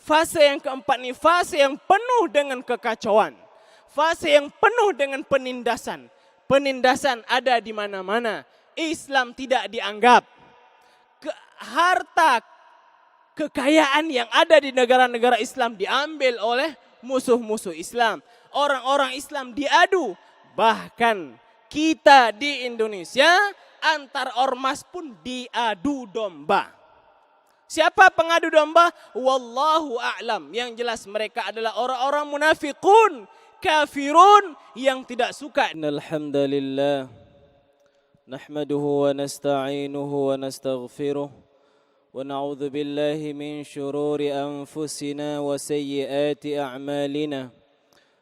Fase yang keempat ini fase yang penuh dengan kekacauan. Fase yang penuh dengan penindasan. Penindasan ada di mana-mana. Islam tidak dianggap. Harta kekayaan yang ada di negara-negara Islam diambil oleh musuh-musuh Islam. Orang-orang Islam diadu. Bahkan kita di Indonesia antar ormas pun diadu domba. Siapa pengadu domba? Wallahu a'lam. Yang jelas mereka adalah orang-orang munafiqun, kafirun yang tidak suka. Alhamdulillah. Nahmaduhu wa nasta'inuhu wa nastaghfiruh. Wa na'udzu billahi min shururi anfusina wa sayyiati a'malina.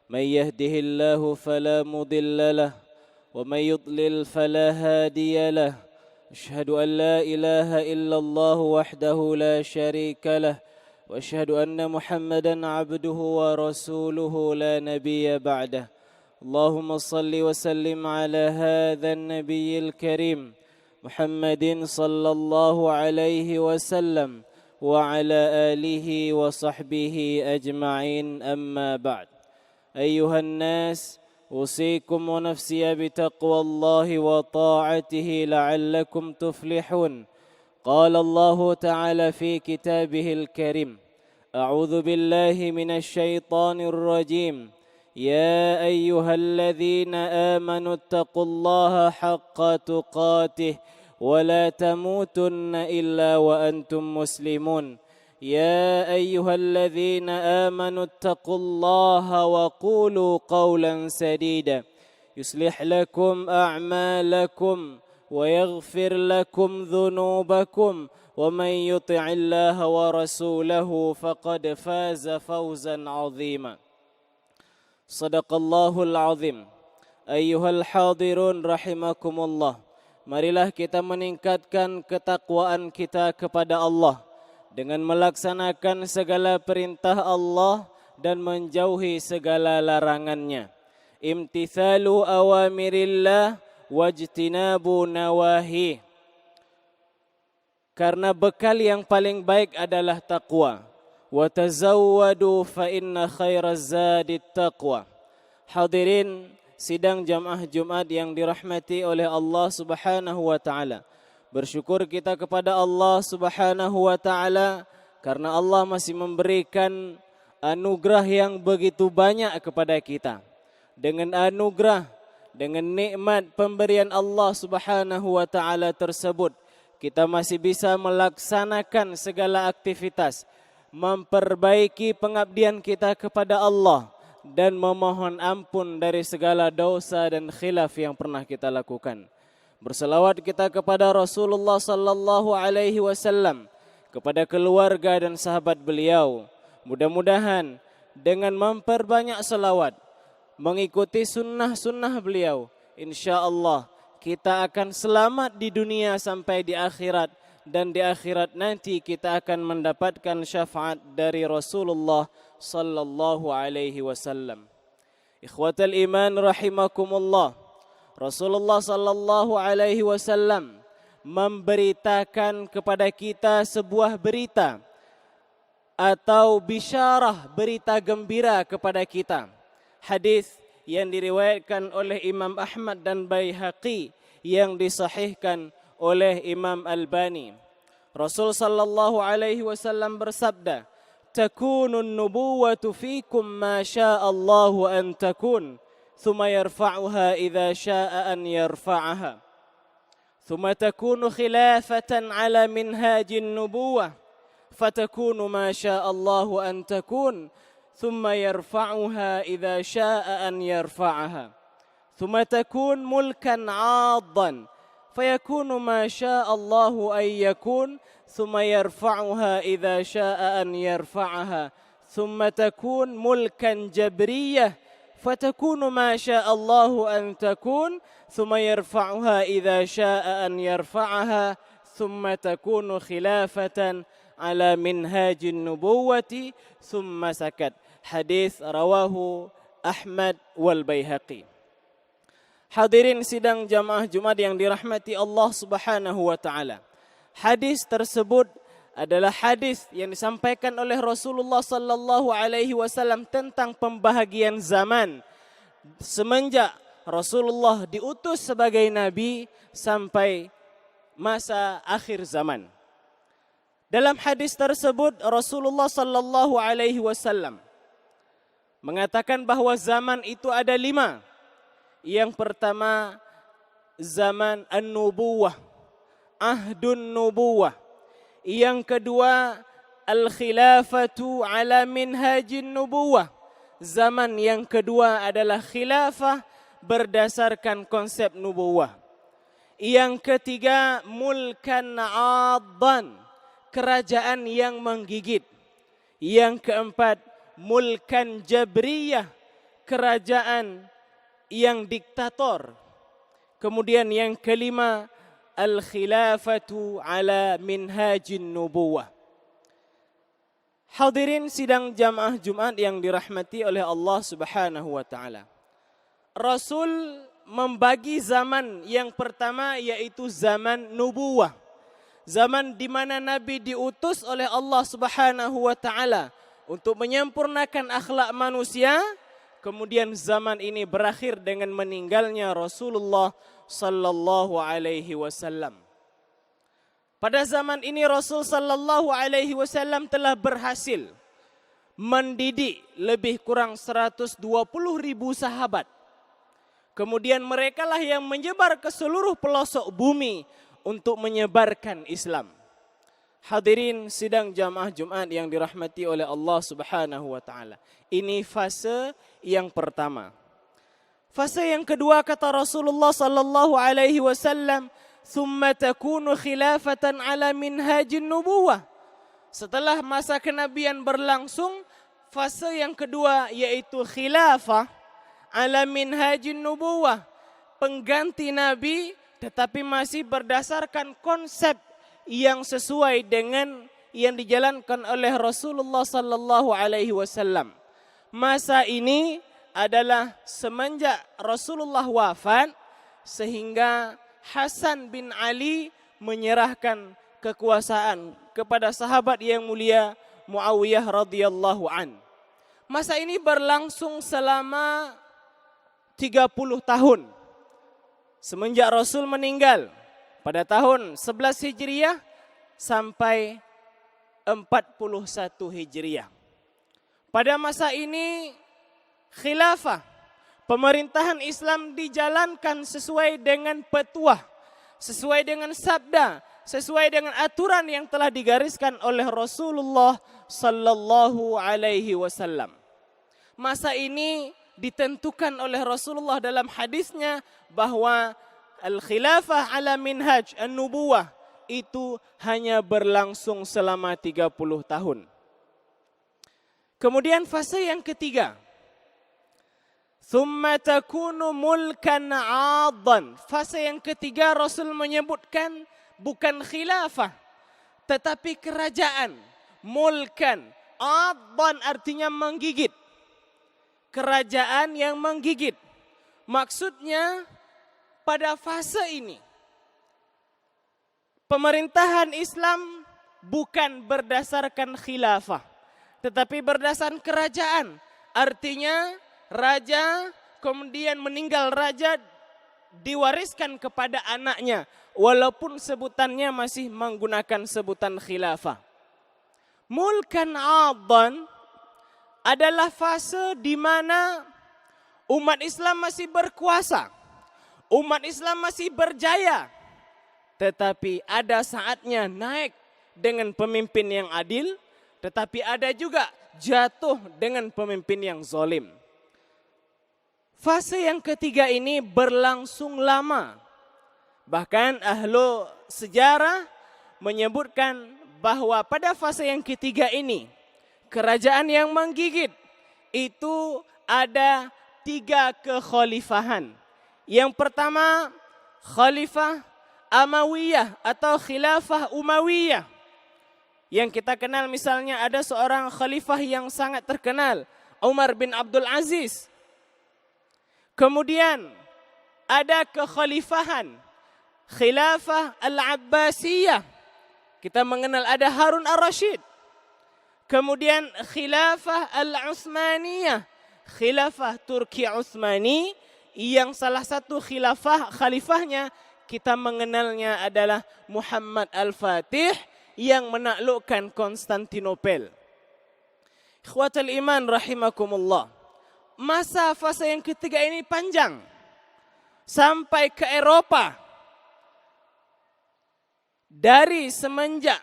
May yahdihillahu fala mudilla lahu wa may yudlil fala hadiya lahu. أشهد أن لا إله إلا الله وحده لا شريك له وأشهد أن محمدا عبده ورسوله لا نبي بعده اللهم صل وسلم على هذا النبي الكريم محمد صلى الله عليه وسلم وعلى آله وصحبه أجمعين أما بعد أيها الناس أوصيكم ونفسي بتقوى الله وطاعته لعلكم تفلحون قال الله تعالى في كتابه الكريم أعوذ بالله من الشيطان الرجيم يا أيها الذين آمنوا اتقوا الله حق تقاته ولا تموتن إلا وأنتم مسلمون يا أيها الذين آمنوا اتقوا الله وقولوا قولا سديدا يصلح لكم أعمالكم ويغفر لكم ذنوبكم ومن يطع الله ورسوله فقد فاز فوزا عظيما صدق الله العظيم أيها الحاضرون رحمكم الله. Marilah kita meningkatkan ketakwaan kita kepada Allah dengan melaksanakan segala perintah Allah dan menjauhi segala larangannya. Imtithalu awamirillah wajtinabu nawahi. Karena bekal yang paling baik adalah taqwa. Wa tazawwadu fa inna khairaz zadit taqwa. Hadirin sidang jamaah Jumat yang dirahmati oleh Allah Subhanahu wa taala. Bersyukur kita kepada Allah Subhanahu wa taala karena Allah masih memberikan anugerah yang begitu banyak kepada kita. Dengan anugerah, dengan nikmat pemberian Allah Subhanahu wa taala tersebut, kita masih bisa melaksanakan segala aktivitas, memperbaiki pengabdian kita kepada Allah dan memohon ampun dari segala dosa dan khilaf yang pernah kita lakukan. Berselawat kita kepada Rasulullah sallallahu alaihi wasallam, kepada keluarga dan sahabat beliau. Mudah-mudahan dengan memperbanyak selawat, mengikuti sunnah-sunnah beliau, insya-Allah kita akan selamat di dunia sampai di akhirat, dan di akhirat nanti kita akan mendapatkan syafaat dari Rasulullah sallallahu alaihi wasallam. Ikhwatal iman rahimakumullah. Rasulullah sallallahu alaihi wasallam memberitakan kepada kita sebuah berita atau bisyarah, berita gembira kepada kita. Hadis yang diriwayatkan oleh Imam Ahmad dan Baihaqi yang disahihkan oleh Imam Albani. Rasul sallallahu alaihi wasallam bersabda, "Takunun nubuwwatu fikum ma syaa Allahu an takun." ثم يرفعها إذا شاء أن يرفعها ثم تكون خلافة على منهاج النبوة فتكون ما شاء الله أن تكون ثم يرفعها إذا شاء أن يرفعها ثم تكون ملكا عاضا فيكون ما شاء الله أن يكون ثم يرفعها إذا شاء أن يرفعها ثم تكون ملكا جبرية فتكون ما شاء الله أن تكون ثم يرفعها إذا شاء أن يرفعها ثم تكون خلافة على منهاج النبوة ثم سكت. Hadis rawahu Ahmad wal Baihaqi. Hadirin sidang jamaah Jumat yang dirahmati Allah Subhanahu wa taala. Hadis tersebut adalah hadis yang disampaikan oleh Rasulullah sallallahu alaihi wasallam tentang pembahagian zaman semenjak Rasulullah diutus sebagai nabi sampai masa akhir zaman. Dalam hadis tersebut Rasulullah sallallahu alaihi wasallam mengatakan bahwa zaman itu ada 5. Yang pertama zaman an-nubuwah, ahdun nubuwah. Yang kedua al-khilafatu ala minhajin nubuwah. Zaman yang kedua adalah khilafah berdasarkan konsep nubuwah. Yang ketiga mulkan 'addan, kerajaan yang menggigit. Yang keempat mulkan jabriyah, kerajaan yang diktator. Kemudian yang kelima al-khilafatu ala minhajin nubuwah. Hadirin sidang jamaah Jumat yang dirahmati oleh Allah Subhanahu wa taala. Rasul membagi zaman yang pertama yaitu zaman nubuwah. Zaman di mana Nabi diutus oleh Allah Subhanahu wa taala untuk menyempurnakan akhlak manusia. Kemudian zaman ini berakhir dengan meninggalnya Rasulullah sallallahu alaihi wasallam. Pada zaman ini Rasul sallallahu alaihi wasallam telah berhasil mendidik lebih kurang 120.000 sahabat. Kemudian merekalah yang menyebar ke seluruh pelosok bumi untuk menyebarkan Islam. Hadirin sidang jamaah Jumat yang dirahmati oleh Allah Subhanahu wa taala. Ini fase yang pertama. Fase yang kedua kata Rasulullah sallallahu alaihi wasallam, "Tsumma takunu khilafatan ala minhajin nubuwah." Setelah masa kenabian berlangsung, fase yang kedua yaitu khilafah ala minhajin nubuwah, pengganti nabi tetapi masih berdasarkan konsep yang sesuai dengan yang dijalankan oleh Rasulullah sallallahu alaihi wasallam. Masa ini adalah semenjak Rasulullah wafat sehingga Hasan bin Ali menyerahkan kekuasaan kepada sahabat yang mulia Muawiyah radhiyallahu an. Masa ini berlangsung selama 30 tahun. Semenjak Rasul meninggal pada tahun 11 Hijriah sampai 41 Hijriah. Pada masa ini khilafah, pemerintahan Islam dijalankan sesuai dengan petuah, sesuai dengan sabda, sesuai dengan aturan yang telah digariskan oleh Rasulullah sallallahu alaihi wasallam. Masa ini ditentukan oleh Rasulullah dalam hadisnya bahwa al-khilafah ala minhaj an-nubuwah itu hanya berlangsung selama 30 tahun. Kemudian fase yang ketiga, thumma takunu mulkan 'addan. Fase yang ketiga Rasul menyebutkan bukan khilafah tetapi kerajaan. Mulkan 'addan artinya menggigit. Kerajaan yang menggigit. Maksudnya pada fase ini pemerintahan Islam bukan berdasarkan khilafah tetapi berdasarkan kerajaan. Artinya raja kemudian meninggal raja diwariskan kepada anaknya walaupun sebutannya masih menggunakan sebutan khilafah. Mulkan 'addan adalah fase di mana umat Islam masih berkuasa. Umat Islam masih berjaya. Tetapi ada saatnya naik dengan pemimpin yang adil, tetapi ada juga jatuh dengan pemimpin yang zalim. Fase yang ketiga ini berlangsung lama. Bahkan ahlu sejarah menyebutkan bahwa pada fase yang ketiga ini, kerajaan yang menggigit itu ada 3 kekhalifahan. Yang pertama, Khalifah Amawiyah atau Khilafah Umayyah. Yang kita kenal misalnya ada seorang khalifah yang sangat terkenal, Umar bin Abdul Aziz. Kemudian ada kekhalifahan Khilafah Al-Abbasiyah. kita mengenal ada Harun ar-Rasyid. Kemudian Khilafah al-Utsmaniyah, Khilafah Turki Utsmani, yang salah satu khalifahnya kita mengenalnya adalah Muhammad Al-Fatih yang menaklukkan Konstantinopel. Ikhwatal iman rahimakumullah. Masa fase yang ketiga ini panjang. Sampai ke Eropa. Dari semenjak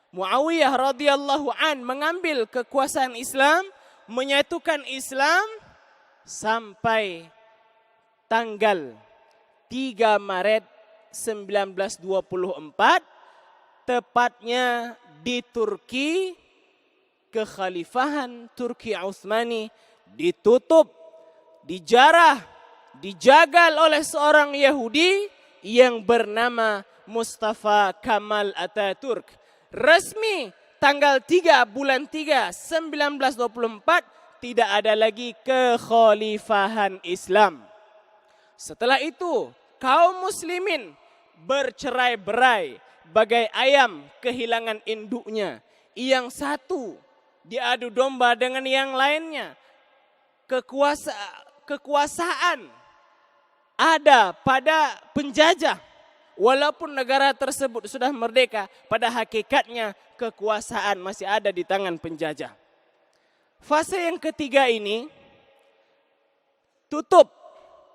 Muawiyah radhiyallahu an mengambil kekuasaan Islam, menyatukan Islam sampai tanggal 3 Maret 1924, tepatnya di Turki, kekhalifahan Turki Utsmani ditutup, dijarah, dijagal oleh seorang Yahudi yang bernama Mustafa Kemal Atatürk. Resmi tanggal 3 bulan 3 1924 tidak ada lagi kekhalifahan Islam. Setelah itu kaum muslimin bercerai-berai bagai ayam kehilangan induknya. Yang satu diadu domba dengan yang lainnya. Kekuasaan ada pada penjajah. Walaupun negara tersebut sudah merdeka, pada hakikatnya kekuasaan masih ada di tangan penjajah. Fase yang ketiga ini tutup,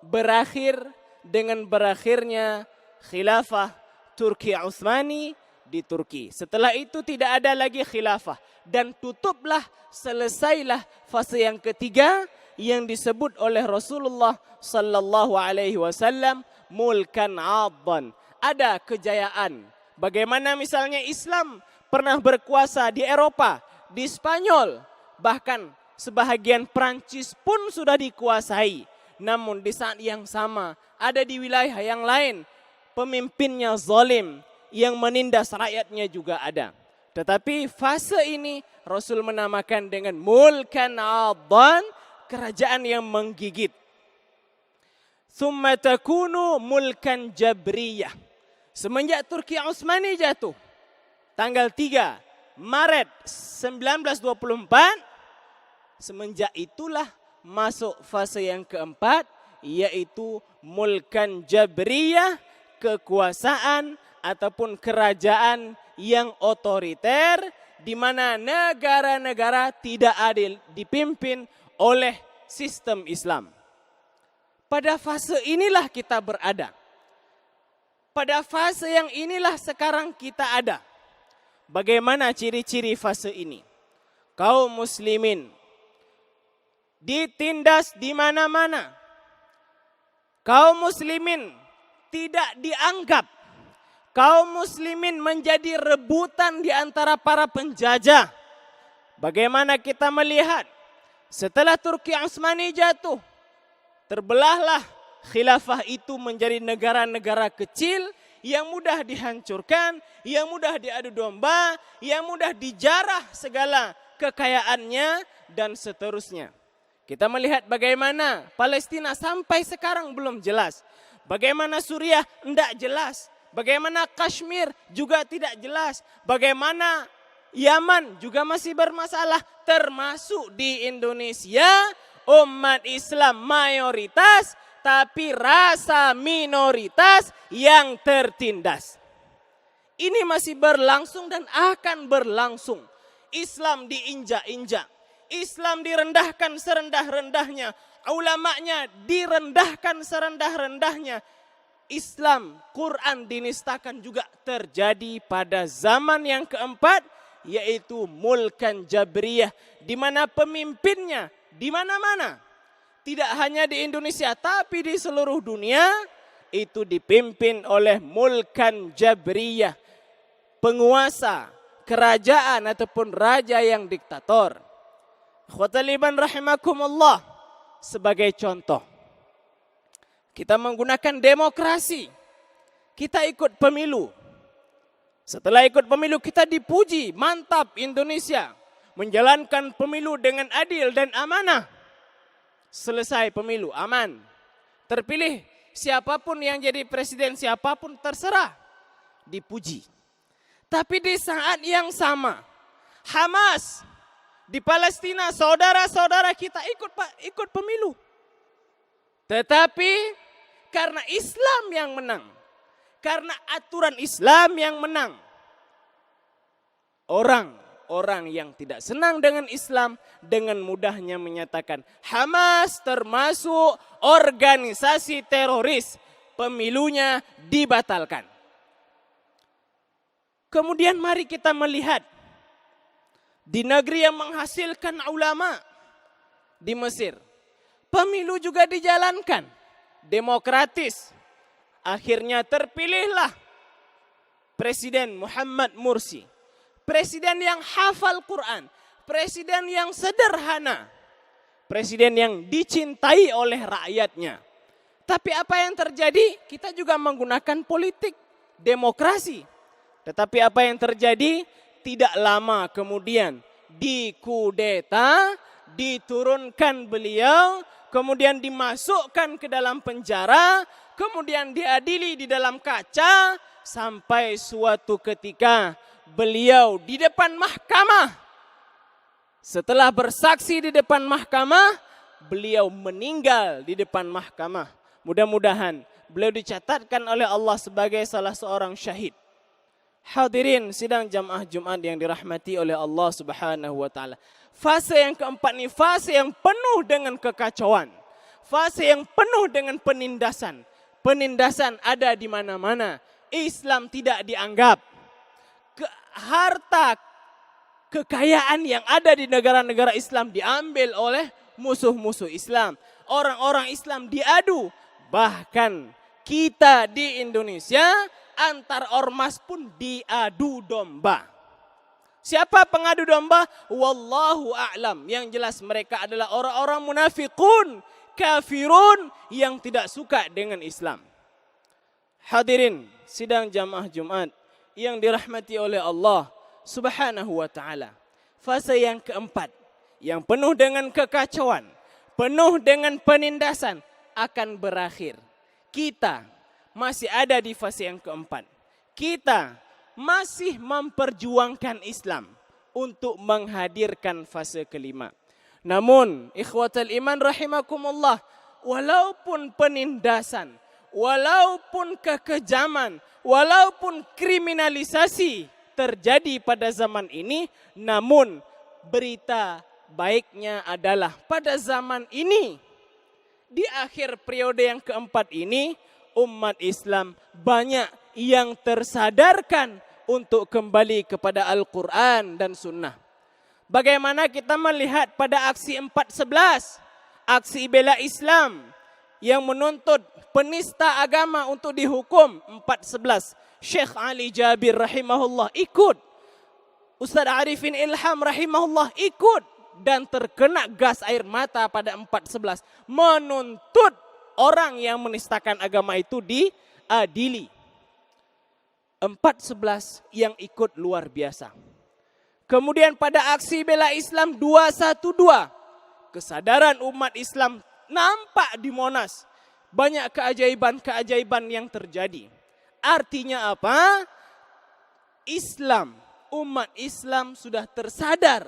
berakhir dengan berakhirnya khilafah Turki Utsmani di Turki. Setelah itu tidak ada lagi khilafah dan tutuplah, selesailah fase yang ketiga yang disebut oleh Rasulullah sallallahu alaihi wasallam mulkan 'addan. Ada kejayaan. Bagaimana misalnya Islam pernah berkuasa di Eropa, di Spanyol, bahkan sebahagian Prancis pun sudah dikuasai. Namun di saat yang sama ada di wilayah yang lain pemimpinnya zalim yang menindas rakyatnya juga ada. Tetapi fase ini Rasul menamakan dengan mulkan 'addan, kerajaan yang menggigit. Tsumma takunu mulkan jabriyah. Semenjak Turki Utsmani jatuh tanggal 3 Maret 1924, semenjak itulah masuk fase yang keempat, yaitu mulkan jabriyah, kekuasaan ataupun kerajaan yang otoriter, di mana negara-negara tidak adil dipimpin oleh sistem Islam. Pada fase inilah kita berada. Pada fase yang inilah sekarang kita ada. Bagaimana ciri-ciri fase ini? Kaum muslimin ditindas di mana-mana. Kaum muslimin tidak dianggap. Kaum muslimin menjadi rebutan di antara para penjajah. Bagaimana kita melihat setelah Turki Utsmani jatuh, terbelahlah khilafah itu menjadi negara-negara kecil yang mudah dihancurkan, yang mudah diadu domba, yang mudah dijarah segala kekayaannya dan seterusnya. Kita melihat bagaimana Palestina sampai sekarang belum jelas. Bagaimana Suriah tidak jelas. Bagaimana Kashmir juga tidak jelas. Bagaimana Yaman juga masih bermasalah. Termasuk di Indonesia, umat Islam mayoritas, tapi rasa minoritas yang tertindas. Ini masih berlangsung dan akan berlangsung. Islam diinjak-injak. Islam direndahkan serendah-rendahnya. Ulamanya direndahkan serendah-rendahnya. Islam, Quran dinistakan juga terjadi pada zaman yang keempat, yaitu mulkan jabriyah, di mana pemimpinnya di mana-mana. Tidak hanya di Indonesia, tapi di seluruh dunia itu dipimpin oleh mulkan jabriyah, penguasa, kerajaan ataupun raja yang diktator. Ikhwatal iman rahimakumullah, sebagai contoh, kita menggunakan demokrasi, kita ikut pemilu. Setelah ikut pemilu kita dipuji, mantap Indonesia menjalankan pemilu dengan adil dan amanah. Selesai pemilu, aman. Terpilih siapapun yang jadi presiden, siapapun terserah. Dipuji. Tapi di saat yang sama, Hamas di Palestina, saudara-saudara kita ikut pemilu. Tetapi karena Islam yang menang, karena aturan Islam yang menang, orang yang tidak senang dengan Islam dengan mudahnya menyatakan Hamas termasuk organisasi teroris, pemilunya dibatalkan. Kemudian mari kita melihat di negeri yang menghasilkan ulama, di Mesir, pemilu juga dijalankan demokratis. Akhirnya terpilihlah Presiden Muhammad Mursi, presiden yang hafal Quran, presiden yang sederhana, presiden yang dicintai oleh rakyatnya. Tapi apa yang terjadi? Kita juga menggunakan politik demokrasi. Tetapi apa yang terjadi? Tidak lama kemudian dikudeta, diturunkan beliau, kemudian dimasukkan ke dalam penjara, kemudian diadili di dalam kaca, sampai suatu ketika beliau di depan mahkamah. Setelah bersaksi di depan mahkamah, beliau meninggal di depan mahkamah. Mudah-mudahan beliau dicatatkan oleh Allah sebagai salah seorang syahid. Hadirin sidang jamaah Jumat yang dirahmati oleh Allah Subhanahu wa taala. Fase yang keempat ini fase yang penuh dengan kekacauan. Fase yang penuh dengan penindasan. Penindasan ada di mana-mana. Islam tidak dianggap. Harta kekayaan yang ada di negara-negara Islam diambil oleh musuh-musuh Islam. Orang-orang Islam diadu. Bahkan kita di Indonesia antar ormas pun diadu domba. Siapa pengadu domba? Wallahu a'lam. Yang jelas mereka adalah orang-orang munafikun, kafirun yang tidak suka dengan Islam. Hadirin sidang jamaah Jumat yang dirahmati oleh Allah Subhanahu wa taala. Fase yang keempat yang penuh dengan kekacauan, penuh dengan penindasan akan berakhir. Kita masih ada di fase yang keempat. Kita masih memperjuangkan Islam untuk menghadirkan fase kelima. Namun, ikhwatal iman rahimakumullah, walaupun penindasan, walaupun kekejaman, walaupun kriminalisasi terjadi pada zaman ini, namun berita baiknya adalah pada zaman ini, di akhir periode yang keempat ini, umat Islam banyak yang tersadarkan untuk kembali kepada Al-Quran dan Sunnah. Bagaimana kita melihat pada aksi 4.11, aksi bela Islam yang menuntut penista agama untuk dihukum 4.11. Syekh Ali Jabir rahimahullah ikut. Ustaz Arifin Ilham rahimahullah ikut. Dan terkena gas air mata pada 4.11. Menuntut orang yang menistakan agama itu diadili. 4.11 yang ikut luar biasa. Kemudian pada aksi bela Islam 212. Kesadaran umat Islam nampak di Monas. Banyak keajaiban-keajaiban yang terjadi. Artinya apa? Islam, umat Islam sudah tersadar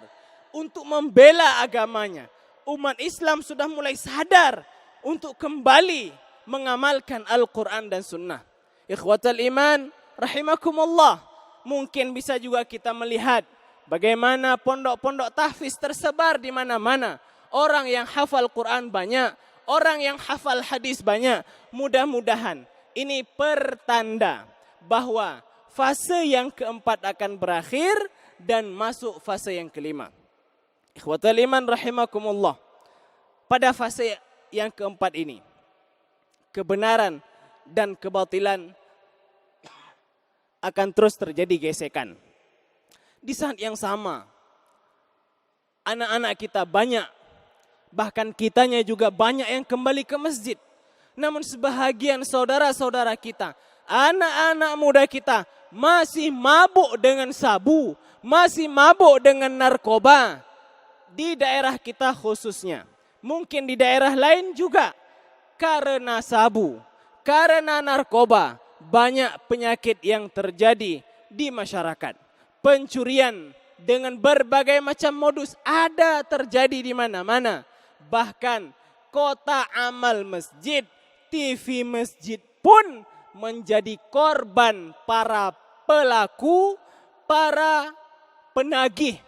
untuk membela agamanya. Umat Islam sudah mulai sadar untuk kembali mengamalkan Al-Quran dan Sunnah. Ikhwatal iman, rahimakumullah. Mungkin bisa juga kita melihat bagaimana pondok-pondok tahfiz tersebar di mana-mana. Orang yang hafal Quran banyak, orang yang hafal hadis banyak. Mudah-mudahan ini pertanda bahwa fase yang keempat akan berakhir dan masuk fase yang kelima. Ikhwatal iman rahimakumullah. Pada fase yang keempat ini, kebenaran dan kebatilan akan terus terjadi gesekan. Di saat yang sama, anak-anak kita banyak, bahkan kitanya juga banyak yang kembali ke masjid. Namun sebahagian saudara-saudara kita, anak-anak muda kita masih mabuk dengan sabu, masih mabuk dengan narkoba. Di daerah kita khususnya, mungkin di daerah lain juga, karena sabu, karena narkoba, banyak penyakit yang terjadi di masyarakat. Pencurian dengan berbagai macam modus ada terjadi di mana-mana. Bahkan kota amal masjid, TV masjid pun menjadi korban para pelaku, para penagih,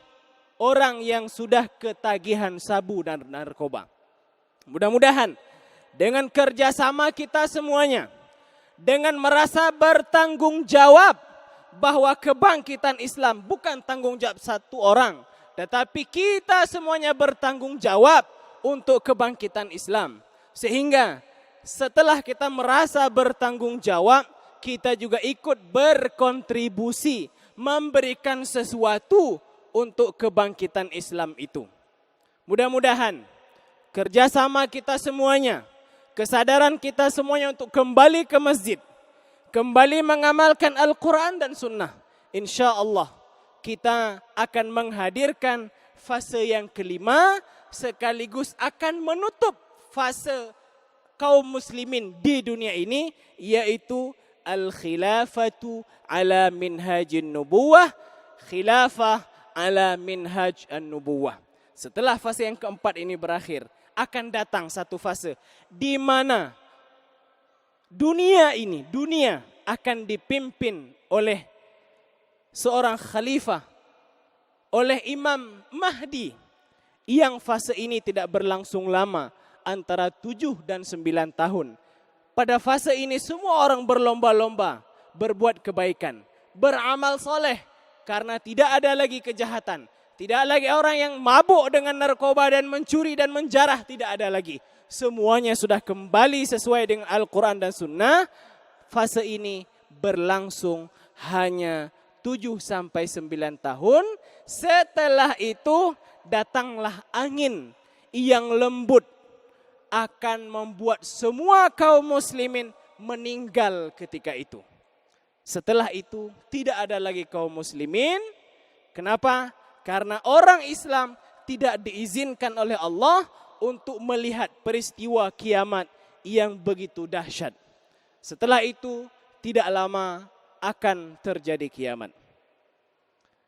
orang yang sudah ketagihan sabu dan narkoba. Mudah-mudahan dengan kerjasama kita semuanya, dengan merasa bertanggung jawab bahwa kebangkitan Islam bukan tanggung jawab satu orang, tetapi kita semuanya bertanggung jawab untuk kebangkitan Islam. Sehingga setelah kita merasa bertanggung jawab, kita juga ikut berkontribusi, memberikan sesuatu untuk kebangkitan Islam itu. Mudah-mudahan kerjasama kita semuanya, kesadaran kita semuanya untuk kembali ke masjid, kembali mengamalkan Al-Quran dan Sunnah. Insya Allah kita akan menghadirkan fase yang kelima, sekaligus akan menutup fase kaum muslimin di dunia ini, yaitu al-khilafatu ala minhajin nubuwah, khilafah ala minhaj an-nubuwah. Setelah fase yang keempat ini berakhir, akan datang satu fase di mana dunia akan dipimpin oleh seorang khalifah, oleh Imam Mahdi, yang fase ini tidak berlangsung lama, antara 7 dan 9 tahun. Pada fase ini semua orang berlomba-lomba berbuat kebaikan, beramal soleh, karena tidak ada lagi kejahatan. Tidak lagi orang yang mabuk dengan narkoba dan mencuri dan menjarah, tidak ada lagi. Semuanya sudah kembali sesuai dengan Al-Quran dan Sunnah. Fase ini berlangsung hanya 7 sampai 9 tahun. Setelah itu datanglah angin yang lembut, akan membuat semua kaum muslimin meninggal ketika itu. Setelah itu tidak ada lagi kaum muslimin. Kenapa? Karena orang Islam tidak diizinkan oleh Allah untuk melihat peristiwa kiamat yang begitu dahsyat. Setelah itu tidak lama akan terjadi kiamat.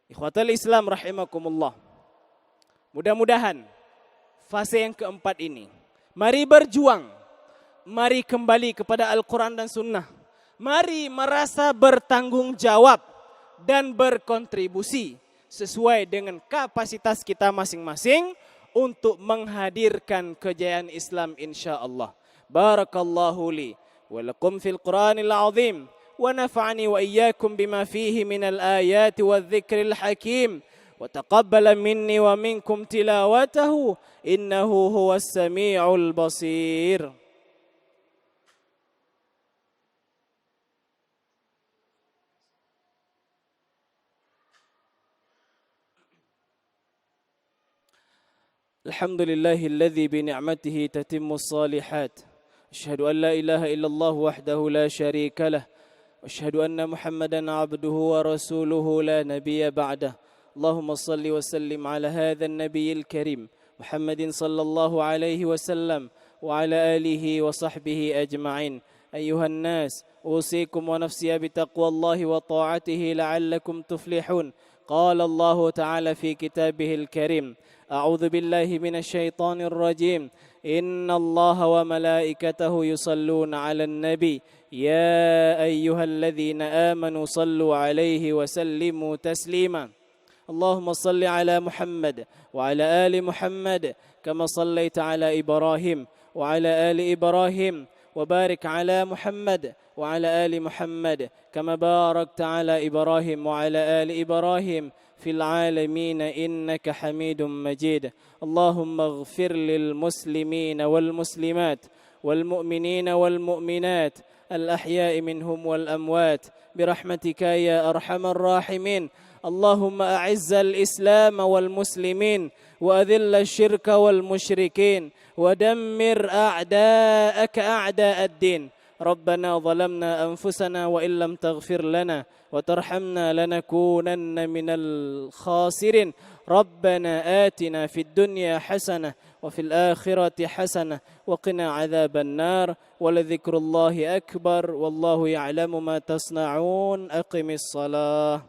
Ikhwatul Islam rahimakumullah. Mudah-mudahan fase yang keempat ini, mari berjuang, mari kembali kepada Al-Quran dan Sunnah, mari merasa bertanggung jawab dan berkontribusi sesuai dengan kapasitas kita masing-masing untuk menghadirkan kejayaan Islam insyaAllah. Barakallahu li wa lakum fil Quranil Azim wa nafa'ani wa iyyakum bima fihi minal ayati wa dhikril hakim wa taqabbala minni wa minkum tilawatahu innahu huwas sami'ul basir. الحمد لله الذي بنعمته تتم الصالحات أشهد أن لا إله إلا الله وحده لا شريك له وأشهد أن محمدا عبده ورسوله لا نبي بعده اللهم صل وسلم على هذا النبي الكريم محمد صلى الله عليه وسلم وعلى آله وصحبه أجمعين أيها الناس أوصيكم ونفسي بتقوى الله وطاعته لعلكم تفلحون قال الله تعالى في كتابه الكريم أعوذ بالله من الشيطان الرجيم إن الله وملائكته يصلون على النبي يا أيها الذين آمنوا صلوا عليه وسلموا تسليما اللهم صل على محمد وعلى آل محمد كما صليت على إبراهيم وعلى آل إبراهيم وبارك على محمد وعلى آل محمد كما باركت على إبراهيم وعلى آل إبراهيم في العالمين إنك حميد مجيد اللهم اغفر للمسلمين والمسلمات والمؤمنين والمؤمنات الأحياء منهم والأموات برحمتك يا أرحم الراحمين اللهم أعز الإسلام والمسلمين وأذل الشرك والمشركين ودمر أعداءك أعداء الدين ربنا ظلمنا أنفسنا وإن لم تغفر لنا وترحمنا لنكونن من الخاسرين ربنا آتنا في الدنيا حسنة وفي الآخرة حسنة وقنا عذاب النار ولذكر الله أكبر والله يعلم ما تصنعون أقم الصلاة